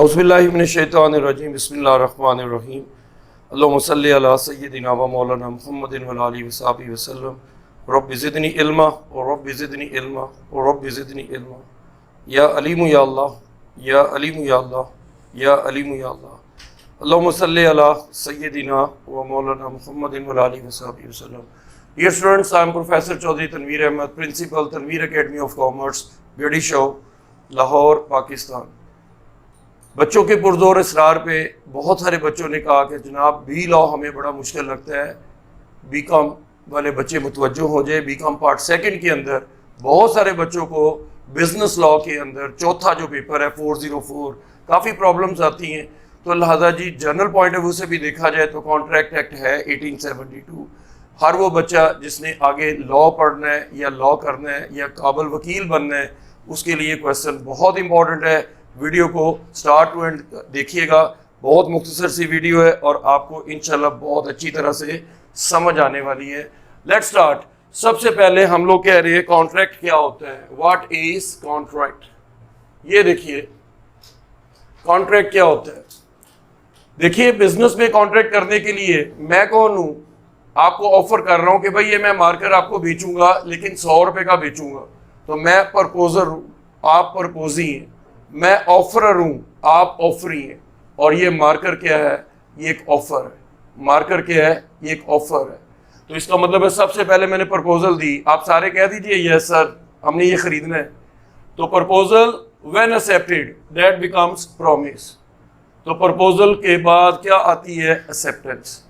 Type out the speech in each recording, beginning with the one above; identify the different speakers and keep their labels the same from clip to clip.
Speaker 1: औज़ुबिल्लाहिमिनश्शैतानिर्रजीम बिस्मिल्लाहिर्रहमानिर्रहीम अल्लाहुम्मा सल्लि अला सय्यिदिना व मौलाना मुहम्मदिन व आलिहि व सहाबिहि वसल्लम रब्बि ज़िदनी इल्मा व रब्बि ज़िदनी इल्मा व रब्बि ज़िदनी इल्मा या अलीमु या अल्लाह या अलीमु या अल्लाह या अलीमु या अल्लाह अल्लाहुम्मा सल्लि अला सय्यिदिना व मौलाना मुहम्मदिन व आलिहि व सहाबिहि वसल्लम। Dear students, I am Professor Chaudhry Tanveer Ahmed, Principal, Tanveer Academy of Commerce, Gadi Show, Lahore, Pakistan. बच्चों के पुरजोर इसरार पे बहुत सारे बच्चों ने कहा कि जनाब बी लॉ हमें बड़ा मुश्किल लगता है, बी कॉम वाले बच्चे मुतवज्जो हो जाए। बी कॉम पार्ट सेकंड के अंदर बहुत सारे बच्चों को बिजनेस लॉ के अंदर चौथा जो पेपर है 404 काफ़ी प्रॉब्लम्स आती हैं। तो लिहाजा जी जनरल पॉइंट ऑफ व्यू से भी देखा जाए तो कॉन्ट्रैक्ट एक्ट है 1872। हर वो बच्चा जिसने आगे लॉ पढ़ना है या लॉ करना है या काबिल वकील बनना है उसके लिए क्वेश्चन बहुत इंपॉर्टेंट है। वीडियो को स्टार्ट टू एंड देखिएगा, बहुत मुख्तसर सी वीडियो है और आपको इंशाल्लाह बहुत अच्छी तरह से समझ आने वाली है। Let's start. सबसे पहले हम लोग कह रहे हैं कॉन्ट्रैक्ट क्या होता है, व्हाट इज कॉन्ट्रैक्ट। ये देखिए कॉन्ट्रैक्ट क्या होता है। देखिए बिजनेस में कॉन्ट्रैक्ट करने के लिए मैं कौन हूं, आपको ऑफर कर रहा हूं कि भाई ये मैं मार्कर आपको बेचूंगा लेकिन 100 रुपए का बेचूंगा। तो मैं प्रपोजर हूं, आप प्रपोजी हैं। मैं ऑफरर हूं, आप ऑफरी हैं। और ये मार्कर क्या है, ये एक ऑफर है। मार्कर क्या है, ये एक ऑफर है। तो इसका मतलब है सबसे पहले मैंने प्रपोजल दी, आप सारे कह दीजिए यस सर हमने ये खरीदना है। तो proposal when accepted that becomes promise. तो प्रपोजल के बाद क्या आती है, एक्सेप्टेंस।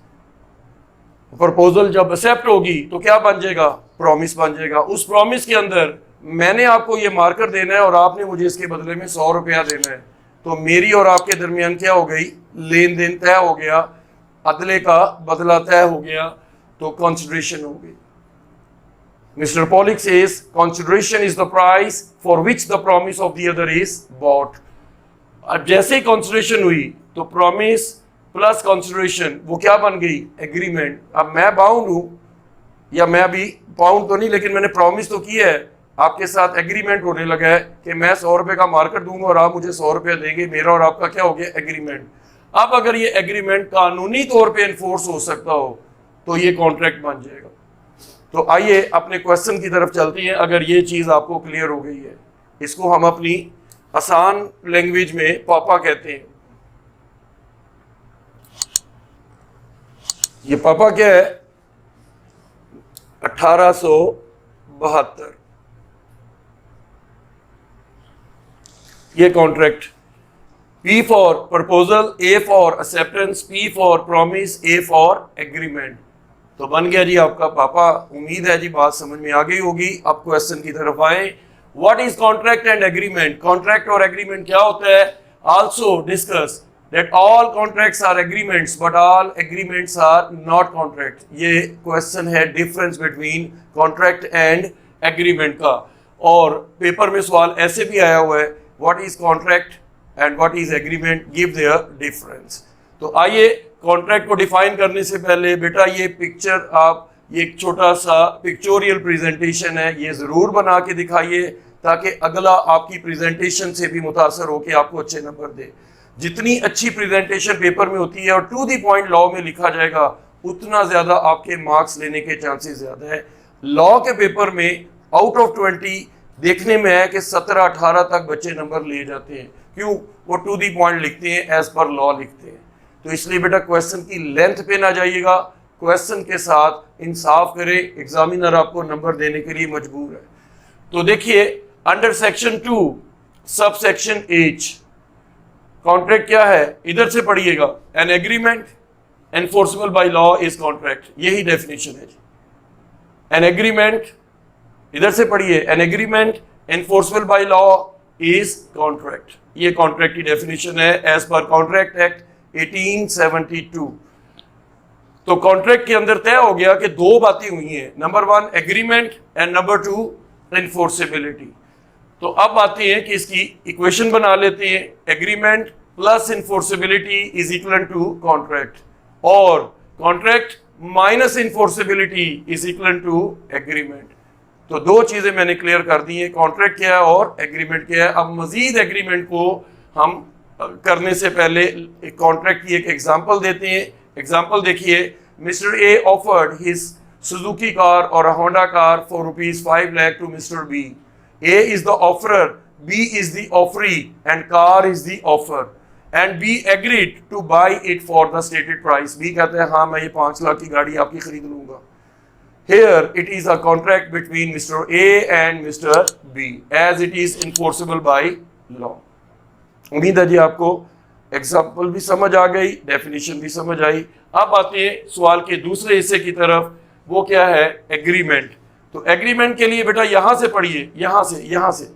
Speaker 1: प्रपोजल जब एक्सेप्ट होगी तो क्या बन जाएगा, प्रॉमिस बन जाएगा। उस प्रॉमिस के अंदर मैंने आपको ये मार्कर देना है और आपने मुझे इसके बदले में 100 रुपया देना है। तो मेरी और आपके दरमियान क्या हो गई, लेन देन तय हो गया, अदले का बदला तय हो गया। तो कंसिडरेशन हो गई। Mister folic says consideration is the price for which the promise of the other is bought. अब जैसे ही कंसिडरेशन हुई तो प्रॉमिस प्लस कंसिडरेशन वो क्या बन गई, एग्रीमेंट। अब मैं बाउंड हूं, या मैं अभी बाउंड तो नहीं लेकिन मैंने प्रॉमिस तो किया है, आपके साथ एग्रीमेंट होने लगा है कि मैं 100 रुपए का मार्कर दूंगा और आप मुझे 100 रुपया देंगे। मेरा और आपका क्या हो गया, एग्रीमेंट। अब अगर ये एग्रीमेंट कानूनी तौर पे एनफोर्स हो सकता हो तो ये कॉन्ट्रैक्ट बन जाएगा। तो आइए अपने क्वेश्चन की तरफ चलते हैं। अगर ये चीज आपको क्लियर हो गई है, इसको हम अपनी आसान लैंग्वेज में पापा कहते हैं। ये पापा क्या है, 1872 ये contract. P for proposal, A for acceptance, P for promise, A for agreement. तो बन गया जी आपका पापा। उम्मीद है जी बात समझ में आ गई होगी। अब क्वेश्चन की तरफ आए। What is contract and agreement. Contract और एग्रीमेंट क्या होता है। Also discuss that all contracts are agreements but all agreements are not contract। ये क्वेश्चन है difference between contract and agreement का। और पेपर में सवाल ऐसे भी आया हुआ है, what is contract and what is agreement, give their difference. तो आइए कॉन्ट्रैक्ट को डिफाइन करने से पहले बेटा ये पिक्चर, आप ये एक छोटा सा पिक्चोरियल प्रेजेंटेशन है, ये जरूर बना के दिखाइए ताकि अगला आपकी प्रेजेंटेशन से भी मुतासर हो के आपको अच्छे नंबर दे। जितनी अच्छी प्रेजेंटेशन पेपर में होती है और टू दी पॉइंट लॉ में लिखा जाएगा उतना ज्यादा आपके मार्क्स लेने के चांसेस ज्यादा है। लॉ के पेपर में आउट ऑफ 20 देखने में है कि 17-18 तक बच्चे नंबर ले जाते हैं। क्यों, वो टू दी पॉइंट लिखते हैं, एज पर लॉ लिखते हैं। तो इसलिए बेटा क्वेश्चन की लेंथ पे ना जाइएगा, क्वेश्चन के साथ इंसाफ करें, एग्जामिनर आपको नंबर देने के लिए मजबूर है। तो देखिए under section 2 sub section H contract क्या है, इधर से पढ़िएगा। An agreement enforceable by law is contract, यही डेफिनेशन है जी। एन एग्रीमेंट, इधर से पढ़िए, an agreement enforceable by law is contract. ये कॉन्ट्रैक्ट की डेफिनेशन है एज पर कॉन्ट्रैक्ट एक्ट 1872। तो कॉन्ट्रैक्ट के अंदर तय हो गया कि दो बातें हुई हैं, number 1 agreement and number 2 enforceability. तो अब आते हैं कि इसकी इक्वेशन बना लेते हैं। Agreement plus enforceability is equal to contract, और contract minus enforceability is equal to agreement. तो दो चीजें मैंने क्लियर कर दी हैं, कॉन्ट्रैक्ट क्या है और एग्रीमेंट क्या है। अब मजीद एग्रीमेंट को हम करने से पहले एक कॉन्ट्रैक्ट की एक एग्जांपल देते हैं। एग्जांपल देखिए, mister A offered his Suzuki car और Honda car for ₹5 lakh to mister B. A is the offerer, B is the offeree and car is the offer and B agreed to buy it for the stated price. B कहते हैं हाँ मैं ये 5 लाख की गाड़ी आपकी खरीद लूंगा। Here it is a contract between Mr. A and Mr. B as it is enforceable by law। उम्मीद है जी आपको एग्जाम्पल भी समझ आ गई, डेफिनेशन भी समझ आई। अब आते हैं सवाल के दूसरे हिस्से की तरफ, वो क्या है? एग्रीमेंट। तो एग्रीमेंट के लिए बेटा यहां से पढ़िए, यहां से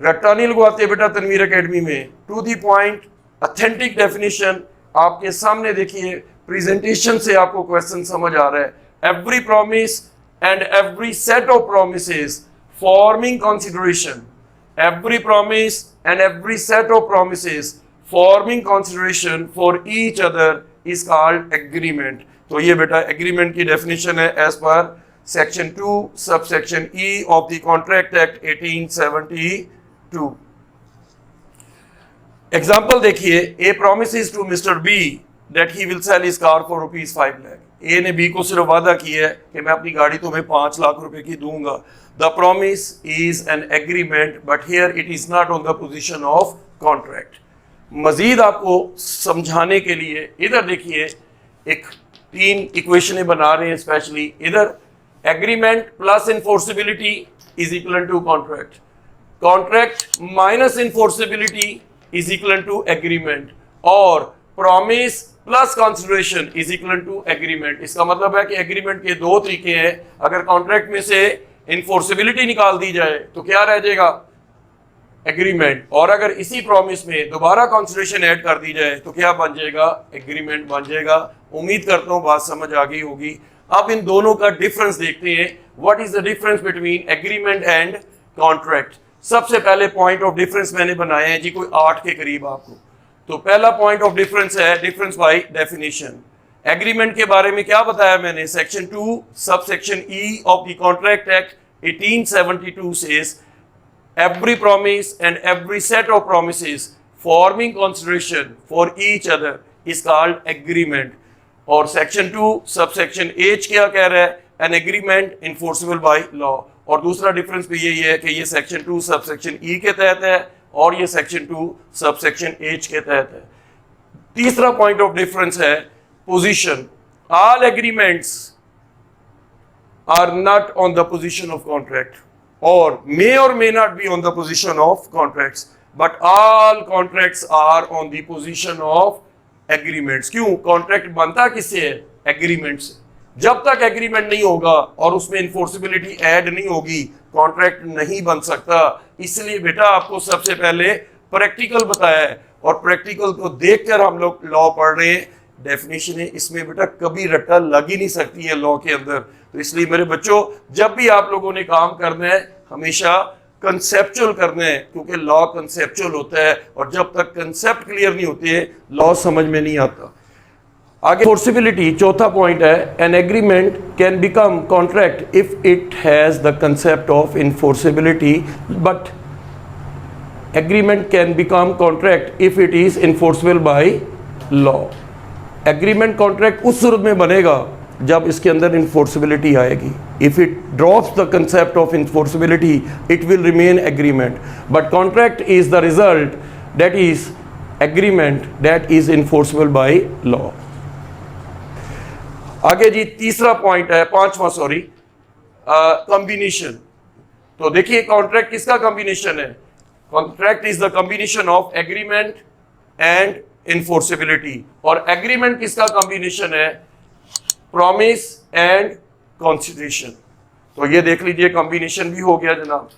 Speaker 1: रट्टा नहीं लगवाते बेटा तनवीर एकेडमी में। To the point, authentic definition आपके सामने देखिए, प्रेजेंटेशन से आपको क्वेश्चन समझ आ रहा है। Every promise and every set of promises forming consideration, every promise and every set of promises forming consideration for each other is called agreement। तो ये बेटा एग्रीमेंट की डेफिनेशन है as per section 2 subsection E of the contract act 1872। Example देखिए, A promises to Mr. B that he will sell his car for ₹5 lakh। ए ने B को सिर्फ वादा किया है कि मैं अपनी गाड़ी तुम्हें 5 लाख रुपए की दूंगा। The promise is an agreement but here it is not on the position of contract. मजीद आपको समझाने के लिए इधर देखिए, एक 3 इक्वेशनें बना रहे हैं स्पेशली। इधर agreement plus enforceability is equal to contract, contract minus enforceability is equal to agreement, और promise plus consideration is equal to agreement. इसका मतलब है कि एग्रीमेंट के 2 तरीके हैं। अगर कॉन्ट्रैक्ट में से इन्फोर्सिबिलिटी निकाल दी जाए तो क्या रह जाएगा? एग्रीमेंट। और अगर इसी प्रॉमिस में दोबारा कंसिडरेशन ऐड कर दी जाए तो क्या बन जाएगा? एग्रीमेंट बन जाएगा। उम्मीद करता हूं बात समझ आ गई होगी। अब इन दोनों का डिफरेंस देखते हैं। What is the difference between agreement and contract? सबसे पहले पॉइंट ऑफ डिफरेंस मैंने बनाया है जी, कोई 8 के करीब आपको। तो पहला पॉइंट ऑफ डिफरेंस है डिफरेंस बाय डेफिनेशन। एग्रीमेंट के बारे में क्या बताया मैंने? Section 2 subsection E of the contract act 1872 says every promise and every set of promises forming consideration for each other is called agreement। और सेक्शन 2 सबसेक्शन H क्या कह रहा है? an agreement enforceable by law। और दूसरा difference भी यही है कि ये सेक्शन 2 सबसेक्शन E के तहत है और ये सेक्शन 2 सबसेक्शन H के तहत है। तीसरा पॉइंट ऑफ डिफरेंस है position. All agreements are not on the position of contract और may not be on the position of contracts, but all contracts are on the position of agreements. क्यों? Contract बनता किससे है? Agreement से। जब तक agreement नहीं होगा और उसमें इन्फोर्सिबिलिटी ऐड नहीं होगी, कॉन्ट्रैक्ट नहीं बन सकता। इसलिए बेटा आपको सबसे पहले प्रैक्टिकल बताया है और प्रैक्टिकल को देखकर हम लोग लॉ पढ़ रहे हैं। डेफिनेशन है इसमें बेटा कभी रट्टा लग ही नहीं सकती है लॉ के अंदर। तो इसलिए मेरे बच्चों, जब भी आप लोगों ने काम करना है हमेशा कंसेप्चुअल करना है, क्योंकि लॉ कंसेप्चुअल होता है और जब तक कंसेप्ट क्लियर नहीं होते लॉ समझ में नहीं आता। आगे इन्फोर्सिबिलिटी, चौथा पॉइंट है, an agreement can become contract if it has the concept of enforceability, but agreement can become contract if it is enforceable by law. Agreement contract उस सूरत में बनेगा जब इसके अंदर इन्फोर्सिबिलिटी आएगी। If it drops the concept of enforceability it will remain agreement, but contract is the result that is agreement that is enforceable by law. आगे जी तीसरा point है, पांचवा सॉरी, कॉम्बिनेशन। तो देखिए कॉन्ट्रैक्ट किसका कॉम्बिनेशन है? Contract is the combination of agreement and enforceability. और agreement किसका कॉम्बिनेशन है? Promise and consideration. तो ये देख लीजिए कॉम्बिनेशन भी हो गया जनाब।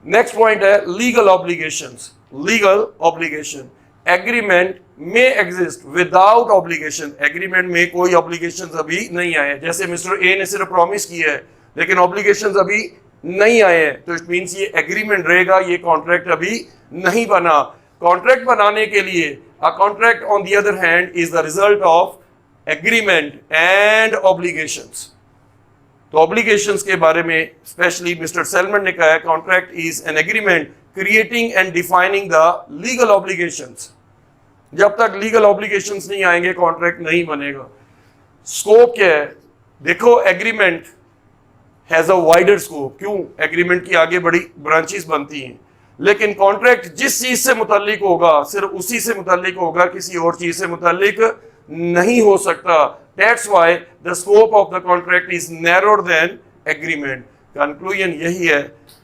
Speaker 1: नेक्स्ट पॉइंट है legal obligations. Legal obligation, agreement में एग्जिस्ट विदाउट ऑब्लिगेशन। एग्रीमेंट में कोई ऑब्लिगेशन अभी नहीं आए, जैसे मिस्टर ए ने सिर्फ प्रॉमिस किया है लेकिन ऑब्लिगेशन अभी नहीं आए हैं, तो इट मींस ये एग्रीमेंट रहेगा, ये कॉन्ट्रैक्ट अभी नहीं बना। कॉन्ट्रैक्ट बनाने के लिए a contract on the other hand is the result of agreement and obligations. तो ऑब्लिगेशंस के बारे में स्पेशली मिस्टर सेलमन ने कहा है contract is an agreement creating and defining the legal obligations. जब तक लीगल ऑब्लिगेशंस नहीं आएंगे कॉन्ट्रैक्ट नहीं बनेगा। स्कोप क्या है? देखो agreement has a wider scope. क्यों? एग्रीमेंट की आगे बड़ी ब्रांचेस बनती हैं, लेकिन कॉन्ट्रैक्ट जिस चीज से मुताल्लिक होगा सिर्फ उसी से मुताल्लिक होगा, किसी और चीज से मुताल्लिक नहीं हो सकता। That's why the scope of the contract is narrower than agreement. Conclusion यही है,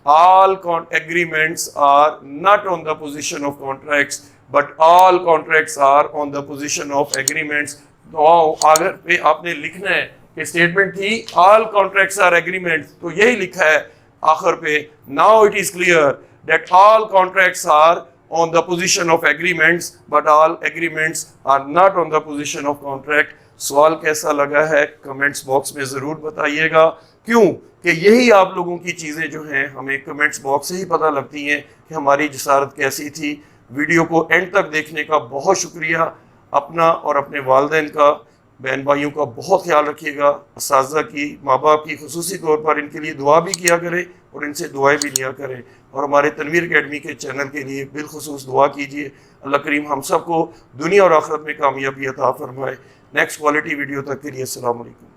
Speaker 1: all agreements are not on the position of contracts, but all contracts are on the position of agreements. तो अगर पे आपने लिखना है कि स्टेटमेंट थी all contracts are agreements, तो यही लिखा है आखिर पे, now it is clear that all contracts are on the position of agreements, but all agreements are not on the position of contract. सवाल कैसा लगा है कमेंट्स बॉक्स में ज़रूर बताइएगा। क्यों कि यही आप लोगों की चीज़ें जो हैं हमें कमेंट्स बॉक्स से ही पता लगती हैं कि हमारी जसारत कैसी थी। वीडियो को एंड तक देखने का बहुत शुक्रिया। अपना और अपने वालिदैन का, बहन भाइयों का बहुत ख्याल रखिएगा। असातिज़ा की, माँ बाप की खुसूसी तौर पर इनके लिए दुआ भी किया करें और इनसे दुआएं भी लिया करें, और हमारे तनवीर अकेडमी के चैनल के लिए बिलखुसूस दुआ कीजिए। अल्लाह करीम हम सबको दुनिया और आखिरत में कामयाबी अता फरमाए। नेक्स्ट क्वालिटी वीडियो तक के लिए अस्सलाम वालेकुम।